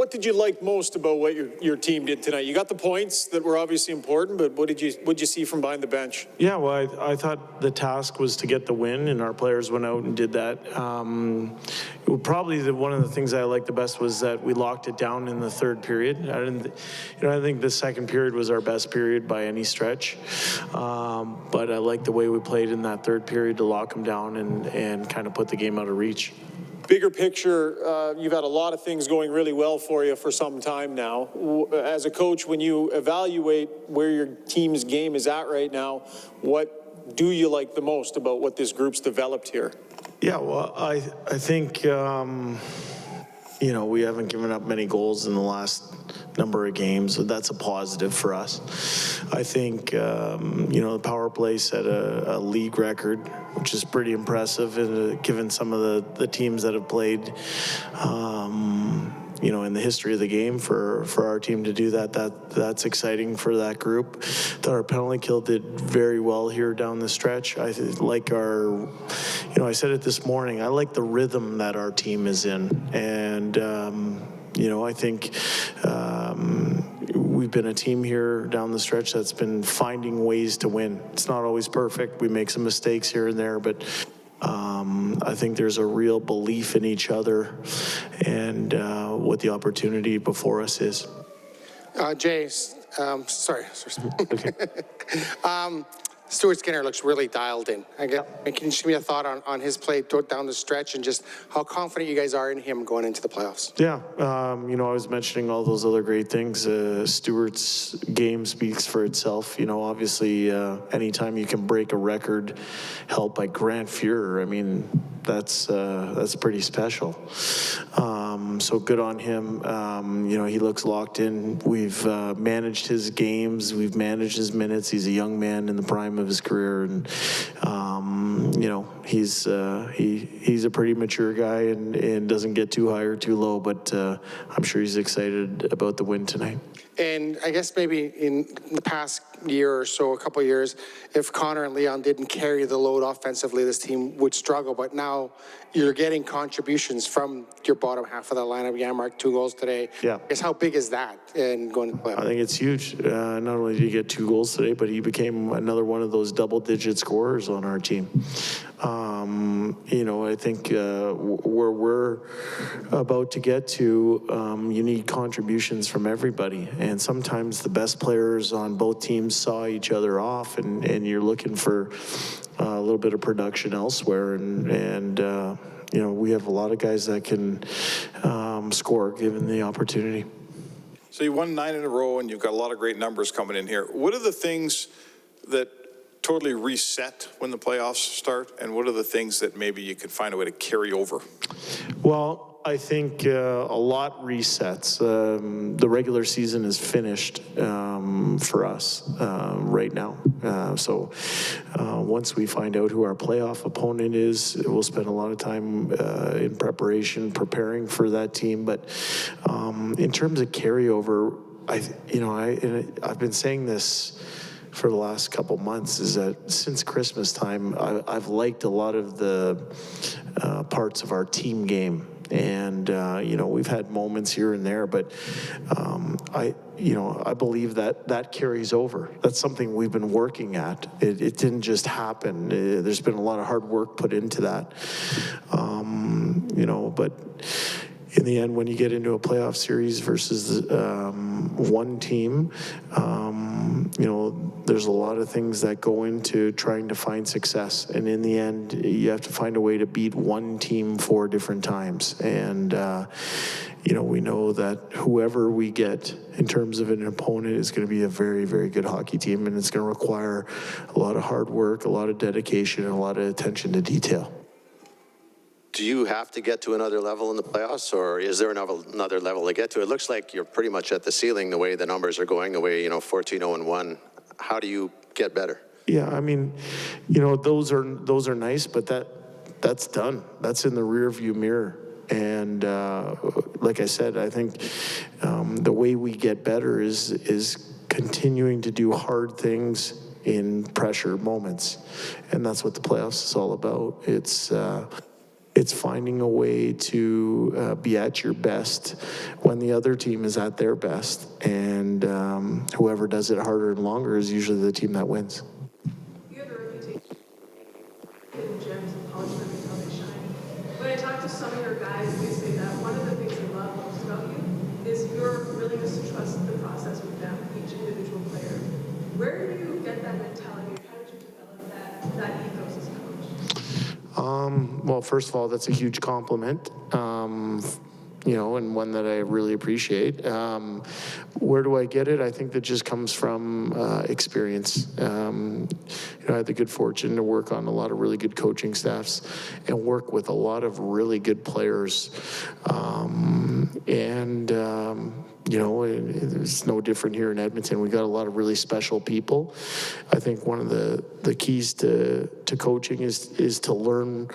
what did you like most about what your team did tonight? You got the points that were obviously important, but what'd you see from behind the bench? Yeah, well, I thought the task was to get the win, and our players went out and did that. Probably one of the things I liked the best was that we locked it down in the third period. I think the second period was our best period by any stretch, but I liked the way we played in that third period to lock them down and kind of put the game out of reach. Bigger picture, you've had a lot of things going really well for you for some time now. As a coach, when you evaluate where your team's game is at right now, what do you like the most about what this group's developed here? Yeah, well, I think, we haven't given up many goals in the last number of games, so that's a positive for us. I think, the power play set a league record, which is pretty impressive, given some of the teams that have played, in the history of the game. For our team to do that's exciting for that group. Thought our penalty kill did very well here down the stretch. I like I said it this morning, I like the rhythm that our team is in. And, I think we've been a team here down the stretch that's been finding ways to win. It's not always perfect. We make some mistakes here and there, but I think there's a real belief in each other and what the opportunity before us is. Jay, sorry. Okay. Stuart Skinner looks really dialed in. Can you just give me a thought on his play down the stretch and just how confident you guys are in him going into the playoffs? Yeah, I was mentioning all those other great things. Stuart's game speaks for itself. Obviously, anytime you can break a record held by Grant Fuhrer, that's pretty special. So good on him. He looks locked in. We've managed his games. We've managed his minutes. He's a young man in the prime of his career, and he's a pretty mature guy and doesn't get too high or too low. But I'm sure he's excited about the win tonight. And I guess maybe in the past year or so, a couple of years, if Connor and Leon didn't carry the load offensively, this team would struggle. But now you're getting contributions from your bottom half of the lineup. Janmark, 2 goals today. Yeah. I guess how big is that in going to the playoffs? I think it's huge. Not only did he get 2 goals today, but he became another one of those double-digit scorers on our team. I think where we're about to get to, you need contributions from everybody. And sometimes the best players on both teams saw each other off, and you're looking for a little bit of production elsewhere. And we have a lot of guys that can score given the opportunity. So you won 9 in a row, and you've got a lot of great numbers coming in here. What are the things that totally reset when the playoffs start, and what are the things that maybe you could find a way to carry over? Well, I think a lot resets. The regular season is finished for us right now. So once we find out who our playoff opponent is, we'll spend a lot of time in preparation, preparing for that team. But in terms of carryover, I've been saying this for the last couple months, is that since Christmas time, I've liked a lot of the parts of our team game. And, we've had moments here and there, but I believe that carries over. That's something we've been working at. It didn't just happen. There's been a lot of hard work put into that. But in the end, when you get into a playoff series versus one team, there's a lot of things that go into trying to find success. And in the end, you have to find a way to beat one team 4 different times. And, we know that whoever we get in terms of an opponent is going to be a very, very good hockey team. And it's going to require a lot of hard work, a lot of dedication, and a lot of attention to detail. Do you have to get to another level in the playoffs, or is there another level to get to? It looks like you're pretty much at the ceiling the way the numbers are going, the way, 14-0-1. How do you get better? Yeah, those are nice, but that's done. That's in the rearview mirror. And like I said, I think the way we get better is continuing to do hard things in pressure moments, and that's what the playoffs is all about. It's it's finding a way to be at your best when the other team is at their best. And whoever does it harder and longer is usually the team that wins. You have a reputation hidden gems and polish them until they shine. When I talk to some of your guys, they say that one of the things they love most about you is your willingness to trust the process with them, each individual player. Where do you get that mentality? How did you develop that ethos as a coach? Well, first of all, that's a huge compliment, and one that I really appreciate. Where do I get it? I think that just comes from experience. I had the good fortune to work on a lot of really good coaching staffs and work with a lot of really good players. It's no different here in Edmonton. We got a lot of really special people. I think one of the keys to coaching is to learn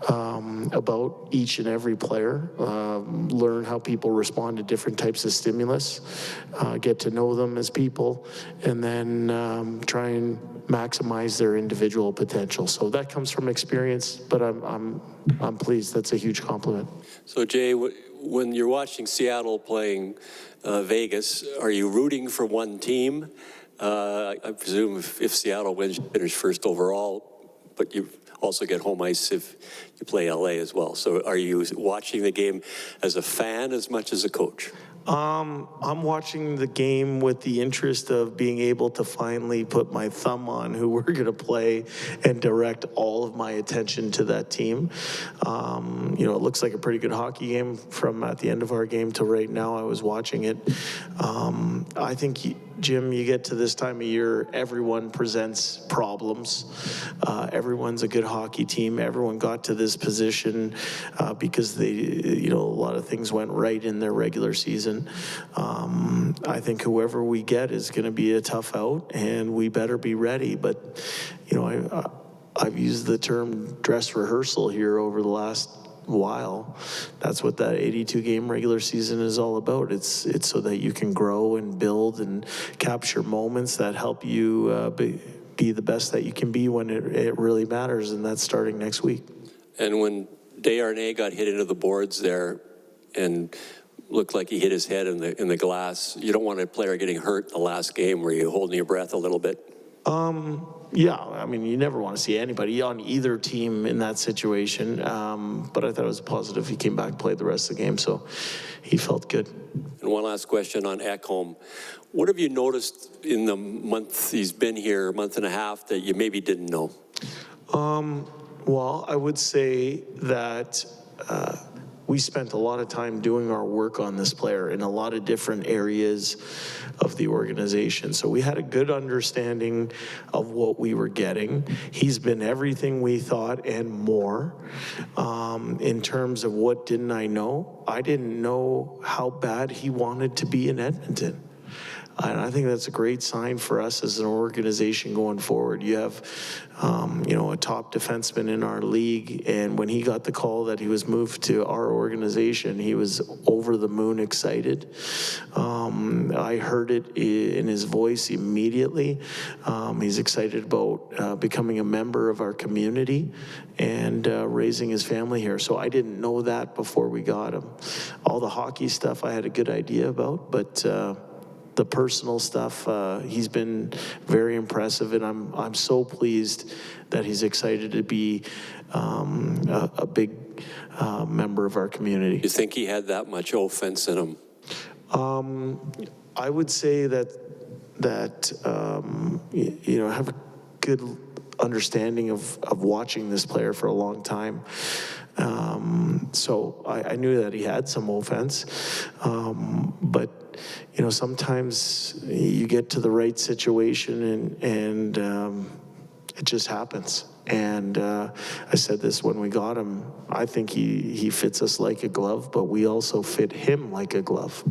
about each and every player, learn how people respond to different types of stimulus, get to know them as people, and then try and maximize their individual potential. So that comes from experience, but I'm pleased. That's a huge compliment. So Jay, when you're watching Seattle playing Vegas, are you rooting for one team? I presume if Seattle wins, you finish first overall, but you also get home ice if you play LA as well. So are you watching the game as a fan as much as a coach? I'm watching the game with the interest of being able to finally put my thumb on who we're going to play and direct all of my attention to that team. It looks like a pretty good hockey game from at the end of our game to right now. I was watching it. I think, Jim, you get to this time of year, everyone presents problems. Everyone's a good hockey team. Everyone got to this position because a lot of things went right in their regular season. I think whoever we get is going to be a tough out, and we better be ready. But, I've used the term dress rehearsal here over the last while. That's what that 82-game regular season is all about. It's so that you can grow and build and capture moments that help you be the best that you can be when it really matters, and that's starting next week. And when Desharnais got hit into the boards there and looked like he hit his head in the glass, you don't want a player getting hurt in the last game where you're holding your breath a little bit. Yeah, you never want to see anybody on either team in that situation, but I thought it was positive. He came back, played the rest of the game, so he felt good. And one last question on Ekholm. What have you noticed in the month he's been here, month and a half, that you maybe didn't know? Well, I would say that we spent a lot of time doing our work on this player in a lot of different areas of the organization. So we had a good understanding of what we were getting. He's been everything we thought and more. In terms of what didn't I know? I didn't know how bad he wanted to be in Edmonton. And I think that's a great sign for us as an organization going forward. You have, a top defenseman in our league, and when he got the call that he was moved to our organization, he was over the moon excited. I heard it in his voice immediately. He's excited about becoming a member of our community and raising his family here. So I didn't know that before we got him. All the hockey stuff I had a good idea about, but the personal stuff, he's been very impressive, and I'm so pleased that he's excited to be a big member of our community. You think he had that much offense in him? I would say that I have a good understanding of watching this player for a long time. So I knew that he had some offense, but sometimes you get to the right situation and it just happens. And I said this when we got him, I think he fits us like a glove, but we also fit him like a glove.